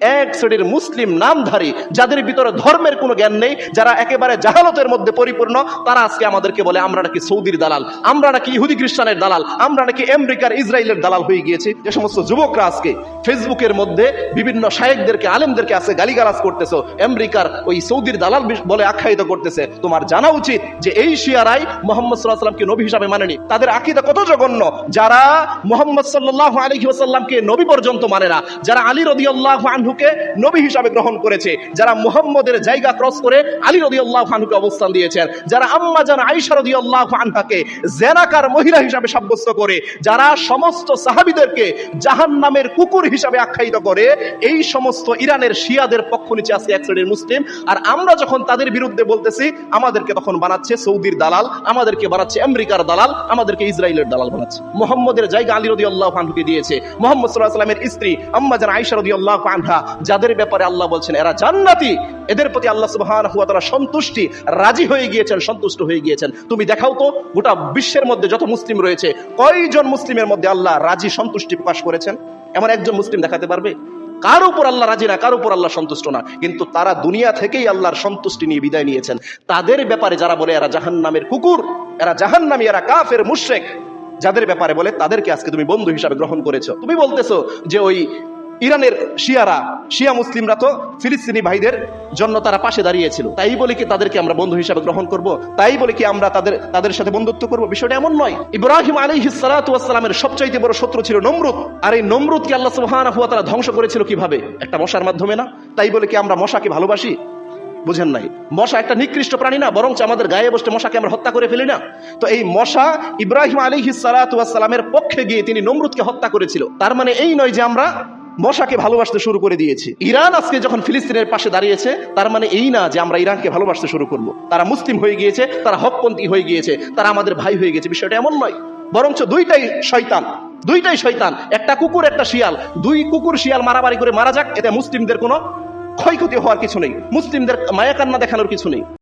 এক শ্রেণীর মুসলিম নামধারী যাদের ভিতরে ধর্মের কোনো জ্ঞান নেই, যারা একেবারে জাহালতের মধ্যে পরিপূর্ণ, তারা আজকে আমাদেরকে বলে আমরা নাকি সৌদির দালাল, আমরা নাকি ইহুদি খ্রিস্টানের দালাল, আমরা নাকি আমেরিকার ইসরায়েলের দালাল হয়ে গিয়েছি। যে সমস্ত যুবকরা আজকে ফেসবুকের মধ্যে বিভিন্ন শায়েখদেরকে আলেমদেরকে আজকে গালিগালাজ করতেছো, আমেরিকার ওই সৌদির দালাল বলে আখ্যায়িত করতেছে, তোমার জানা উচিত যে এই শিয়ারাই মুহাম্মদ সাল্লাল্লাহু আলাইহি ওয়াসাল্লামকে নবী হিসাবে মানেনি। তাদের আকীদা কত জঘন্য, যারা মুহাম্মদ সাল্লাল্লাহু আলাইহি ওয়াসাল্লামকে নবী পর্যন্ত মানে না, যারা আলী রাদিয়াল্লাহু আনহুকে নবী হিসাবে গ্রহণ করেছে, যারা মুহাম্মদের জায়গা ক্রস করে আলী রাদিয়াল্লাহু আনহুকে অবস্থান দিয়েছেন, যারা আম্মা জান আয়েশা রাদিয়াল্লাহু আনহাকে জেনাকার মহিলা হিসাবে সাব্যস্ত করে, যারা সমস্ত সাহাবীদেরকে জাহান্নামের কুকুর হিসাবে আখ্যায়িত করে, এই সমস্ত ইরানের শিয়াদের পক্ষ নিচে আজকে এক শ্রেণীর মুসলিম। আর আমরা যখন তাদের বিরুদ্ধে বলতেছি, আমাদেরকে তখন বানাচ্ছে সৌদির দালাল, আমাদেরকে বানাচ্ছে আমেরিকার দালাল, আমাদেরকে ইসরায়েলের দালাল বানাচ্ছে। মুহাম্মদের জায়গা আলী রাদিয়াল্লাহু আনহুকে দিয়েছে। মুহাম্মদ সাল্লাল্লাহু আলাইহি ওয়াসাল্লামের স্ত্রী আম্মা জান আয়েশা রাদিয়াল্লাহু আনহা, যাদের ব্যাপারে আল্লাহ বলছেন এরা জান্নাতি, এদের প্রতি আল্লাহ সুবহানাহু ওয়া তাআলা সন্তুষ্টি, রাজি হয়ে গিয়েছেন, সন্তুষ্ট হয়ে গিয়েছেন। তুমি দেখাও তো গোটা বিশ্বের মধ্যে যত মুসলিম রয়েছে, কয়জন মুসলিমের মধ্যে আল্লাহ রাজি সন্তুষ্টি প্রকাশ করেছেন? এমন একজন মুসলিম দেখাতে পারবে? কার উপর আল্লাহ রাজি না, কার উপর আল্লাহ সন্তুষ্ট না। কিন্তু তারা দুনিয়া থেকেই আল্লাহর সন্তুষ্টি নিয়ে বিদায় নিয়েছেন। তাদের ব্যাপারে যারা বলে এরা জাহান্নামের কুকুর, এরা জাহান্নামী, এরা কাফের মুশরিক, যাদের ব্যাপারে বলে তাদেরকে আজকে তুমি বন্ধু হিসাবে গ্রহণ করেছো। তুমি বলতেছো যে ওই ইরানের শিয়া মুসলিমরা তো ফিলিস্তিনি ভাইদের জন্য তারা পাশে দাঁড়িয়েছিল, তাই বলে কি তাদেরকে আমরা বন্ধু হিসাবে গ্রহণ করব? তাই বলে কি আমরা তাদের সাথে বন্ধুত্ব করব? বিষয়টা এমন নয়। ইব্রাহিম আলাইহিস সালাতু ওয়াস সালামের সবচাইতে বড় শত্রু ছিল নমরুদ। আর এই নমরুদকে আল্লাহ সুবহানাহু ওয়া তাআলা ধ্বংস করেছিল কিভাবে? একটা মশার মাধ্যমে না? তাই বলে কি আমরা মশাকে ভালোবাসি? বুঝেন নাই? মশা একটা নিকৃষ্ট প্রাণী না, বরং আমাদের গায়ে বসে মশাকে আমরা হত্যা করে ফেলি না? তো এই মশা ইব্রাহিম আলাইহিস সালাতু ওয়াস সালামের পক্ষে গিয়ে তিনি নমরুদকে হত্যা করেছিল। তার মানে এই নয় যে আমরা মশাকে ভালোবাসতে শুরু করে দিয়েছি। ইরান আজকে যখন ফিলিস্তিনের পাশে দাঁড়িয়েছে, তার মানে এই না যে আমরা ইরানকে ভালোবাসতে শুরু করব। তারা মুসলিম হয়ে গিয়েছে, তারা হকপন্থী হয়ে গিয়েছে, তারা আমাদের ভাই হয়ে গেছে। বিষয়টা এমন নয়, বরঞ্চ দুইটাই শয়তান, একটা কুকুর একটা শিয়াল। দুই কুকুর শিয়াল মারামারি করে মারা যাক, এতে মুসলিমদের কোনো ক্ষয়ক্ষতি হওয়ার কিছু নেই, মুসলিমদের মায়া কান্না দেখানোর কিছু নেই।